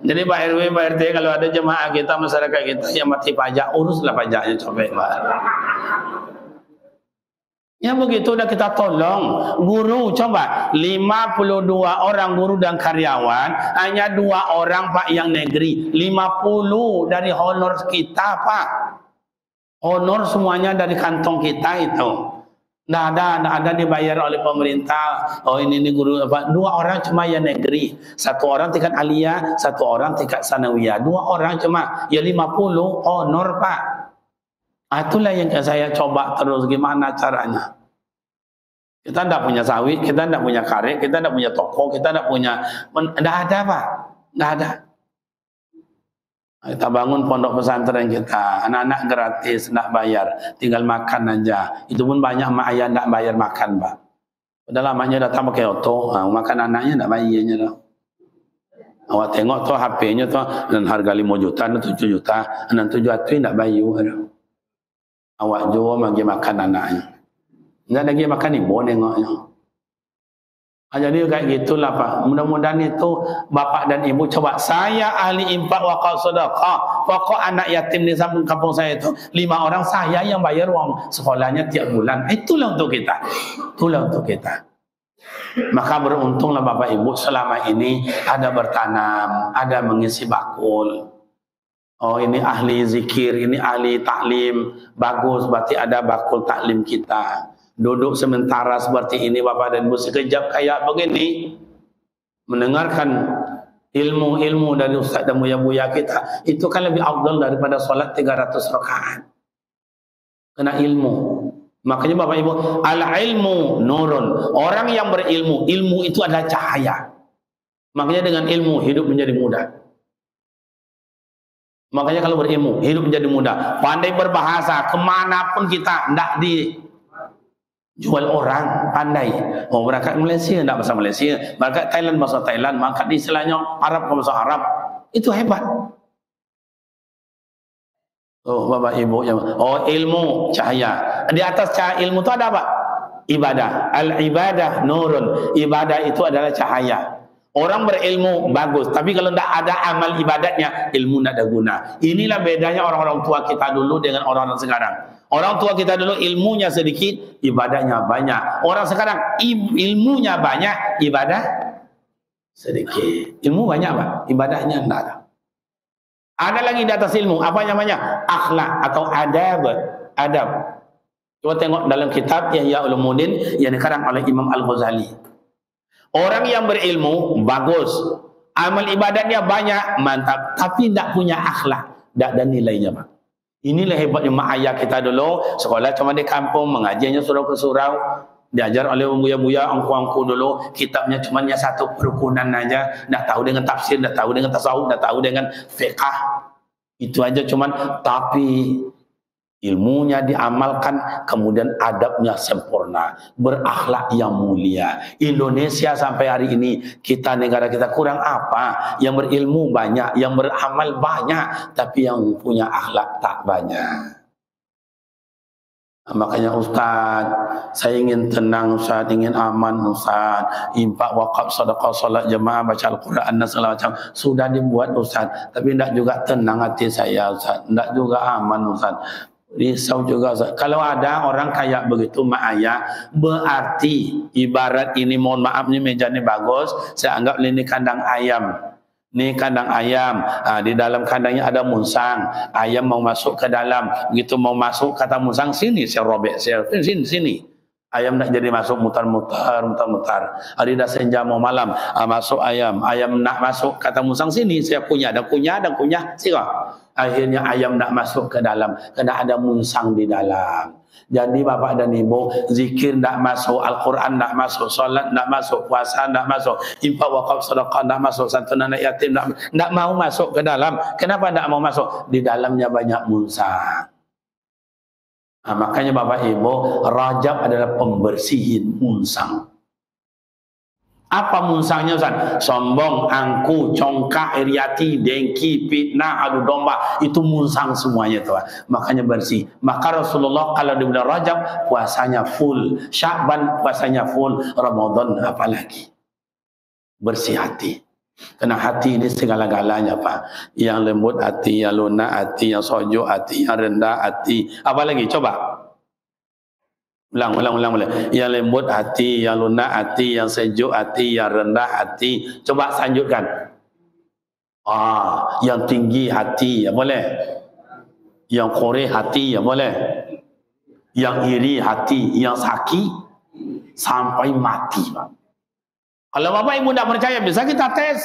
Jadi Pak RW, Pak RT kalau ada jemaah kita, masyarakat kita yang mati pajak, uruslah pajaknya coba Pak. Ya begitu dah kita tolong. Guru coba 52 orang guru dan karyawan, hanya 2 orang Pak yang negeri, 50 dari honor kita Pak. Honor semuanya dari kantong kita itu. Nggak ada dibayar oleh pemerintah. Oh ini guru apa? 2 orang cuma yang negeri, 1 orang tingkat aliyah, 1 orang tingkat sanawiyah, 2 orang cuma ya 50 honor Pak. Itulah yang saya coba terus, gimana caranya. Kita tidak punya sawit, kita tidak punya karet, kita tidak punya toko, kita tidak punya, tidak ada Pak, tidak ada. Kita bangun pondok pesantren kita, anak-anak gratis, nak bayar, tinggal makan aja. Itu pun banyak mak ayah nak bayar makan Pak. Padahal maknya datang pakai auto, makan anaknya nak bayarnya dah. Awak tengok tu HP-nya tu dan harga 5 juta, 7 juta, 6 juta tu nak bayar. Awak jual bagi makan anaknya. Tidak lagi makan ibu nengoknya. Jadi kayak gitulah Pak. Mudah-mudahan itu bapak dan ibu coba. Saya ahli infak wakaf sedekah. Pokok anak yatim di samping kampung saya itu 5 orang saya yang bayar uang sekolahnya tiap bulan. Itulah untuk kita. Itulah untuk kita. Maka beruntunglah bapak ibu selama ini ada bertanam, ada mengisi bakul. Oh ini ahli zikir, ini ahli taklim. Bagus, berarti ada bakul taklim kita. Duduk sementara seperti ini Bapak dan Ibu, sekejap kayak begini mendengarkan ilmu-ilmu dari ustaz dan buya-buya kita, itu kan lebih afdal daripada solat 300 rakaat. Kena ilmu. Makanya Bapak Ibu, al-ilmu nurun. Orang yang berilmu, ilmu itu adalah cahaya. Makanya dengan ilmu hidup menjadi mudah. Makanya kalau berilmu hidup menjadi mudah. Pandai berbahasa, kemanapun kita, tidak jual orang pandai. Oh, berangkat Malaysia enggak bahasa Malaysia, berangkat Thailand bahasa Thailand, berangkat istilahnya Arab bahasa Arab. Itu hebat. Oh, Bapak Ibu yang ilmu cahaya. Di atas cahaya ilmu itu ada apa? Ibadah. Al ibadah nurun. Ibadah itu adalah cahaya. Orang berilmu bagus, tapi kalau tidak ada amal ibadatnya, ilmu tidak ada guna. Inilah bedanya orang-orang tua kita dulu dengan orang-orang sekarang. Orang tua kita dulu ilmunya sedikit, ibadahnya banyak. Orang sekarang ilmunya banyak, ibadah sedikit. Ilmu banyak, Pak, ibadahnya tidak ada. Ada lagi di atas ilmu, apa namanya? Akhlak atau adab. Adab. Coba tengok dalam kitab Ihya Ulumuddin yang dikarang oleh Imam Al-Ghazali. Orang yang berilmu bagus, amal ibadatnya banyak, mantap, tapi tidak punya akhlak, tidak ada nilainya, Pak. Inilah hebatnya mak ayah kita dulu, sekolah cuma di kampung, mengajinya surau ke surau, diajar oleh buya-buya, angku-angku dulu, kitabnya cuma satu perukunan aja, tidak tahu dengan tafsir, tidak tahu dengan tasawuf, tidak tahu dengan fiqh. Itu aja cuman, tapi ilmunya diamalkan, kemudian adabnya sempurna, berakhlak yang mulia. Indonesia sampai hari ini, kita negara kita kurang apa? Yang berilmu banyak, yang beramal banyak, tapi yang punya akhlak tak banyak. Makanya Ustaz, saya ingin tenang Ustaz, ingin aman Ustaz, infak, wakaf, sedekah, salat jemaah, baca Al-Quran dan segala macam sudah dibuat Ustaz, tapi tidak juga tenang hati saya Ustaz, tidak juga aman Ustaz. Risau juga Ustaz. Kalau ada orang kayak begitu mak ayah, berarti ibarat ini, mohon maaf nih, meja ini bagus, saya anggap ini kandang ayam. Ini kandang ayam, di dalam kandangnya ada musang, ayam mau masuk ke dalam, begitu mau masuk kata musang, sini saya robek, sini. Ayam nak jadi masuk, mutar-mutar. Hari dah senja mau malam, masuk ayam nak masuk kata musang, sini saya punya, dan kunyah, sila. Akhirnya ayam nak masuk ke dalam, kena ada musang di dalam. Jadi Bapak dan Ibu, zikir tak masuk, Al-Quran tak masuk, solat tak masuk, puasa tak masuk, infak, wakaf, sedekah tak masuk, santunan anak yatim tak mau masuk ke dalam. Kenapa tak mau masuk? Di dalamnya banyak musang. Makanya Bapak Ibu, Rajab adalah pembersihin musang. Apa musangnya Ustaz? Sombong, angku, congkak, iriati, dengki, fitnah, adu domba, itu musang semuanya tuh. Makanya bersih. Maka Rasulullah kalau di bulan Rajab puasanya full, Sya'ban puasanya full, Ramadan apalagi. Bersih hati. Karena hati ini segala-galanya Pak. Yang lembut hati, yang lunak hati, yang sojo hati, yang rendah hati. Apalagi coba. Ulang. Yang lembut hati, yang lunak hati, yang sejuk hati, yang rendah hati. Coba lanjutkan. Yang tinggi hati, ya boleh. Yang koreh hati, ya boleh. Yang iri hati, yang sakit sampai mati, Pak. Kalau Bapak Ibu tidak percaya, bisa kita tes.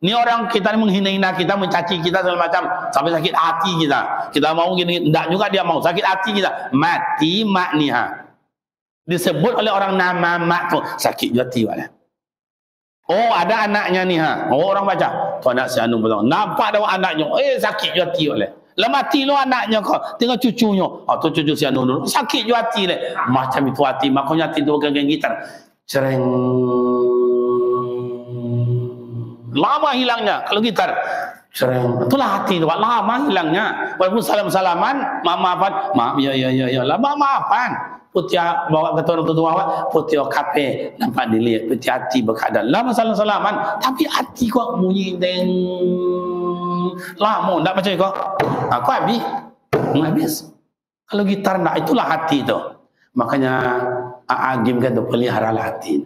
Ini orang kita menghina-hina kita, mencaci kita segala macam, sampai sakit hati kita. Kita mau gini, tidak juga dia mau, sakit hati kita. Mati makniha. Disebut oleh orang nama mak tu sakit hati wala. Oh, ada anaknya ni ha. Oh, orang baca. Tu anak si anu betul. Nampak dah anaknya. Sakit hati wala. Lah mati lo anaknya kau. Tengok cucunya. Tu cucu si anu dulu. Sakit hati le. Macam itu hati. Makanya hati tu geng gitar. Cereng. Lama hilangnya kalau gitar. Cereng. Itulah hati tu. Lama hilangnya. Walaupun salam-salaman, maaf-maafan. Maaf ya. Lama maafan. Putia bawa ke orang tua, putia kape nampak dilihat, putia hati berkeadaan. Lama salam-salaman, tapi hati kau bunyi deng. Lama, tak percaya kau? Aku habis. Kalau gitar nak, itulah hati tu. Makanya Agim kata peliharalah hati.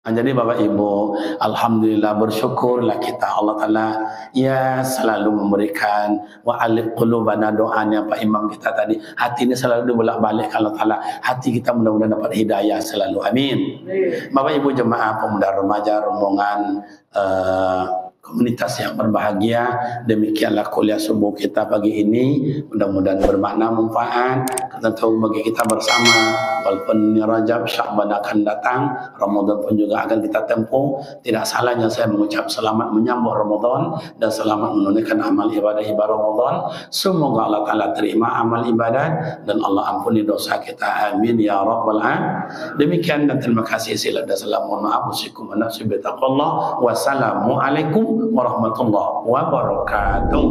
Jadi Bapak Ibu, alhamdulillah bersyukurlah kita Allah Ta'ala ya selalu memberikan wa'alif qulubana, doanya Pak Imam kita tadi. Hati ini selalu dibolak-balik Allah Ta'ala. Hati kita mudah-mudahan dapat hidayah selalu. Amin. Bapak Ibu jemaah pemuda remaja rombongan komunitas yang berbahagia, demikianlah kuliah subuh kita pagi ini. Mudah-mudahan bermakna manfaat. tentu bagi kita bersama, walaupun ini Rajab, Sya'ban akan datang, Ramadan pun juga akan kita tempuh. Tidak salahnya saya mengucap selamat menyambut Ramadan dan selamat menunaikan amal ibadah Ramadan. Semoga Allah Ta'ala terima amal ibadat dan Allah ampuni dosa kita. Amin ya rabbal alamin. Demikian dan terima kasih. Sila dan salam. Mohon maaf. Usikum wa nafsi bitaqallah. Wassalamualaikum warahmatullahi wabarakatuh.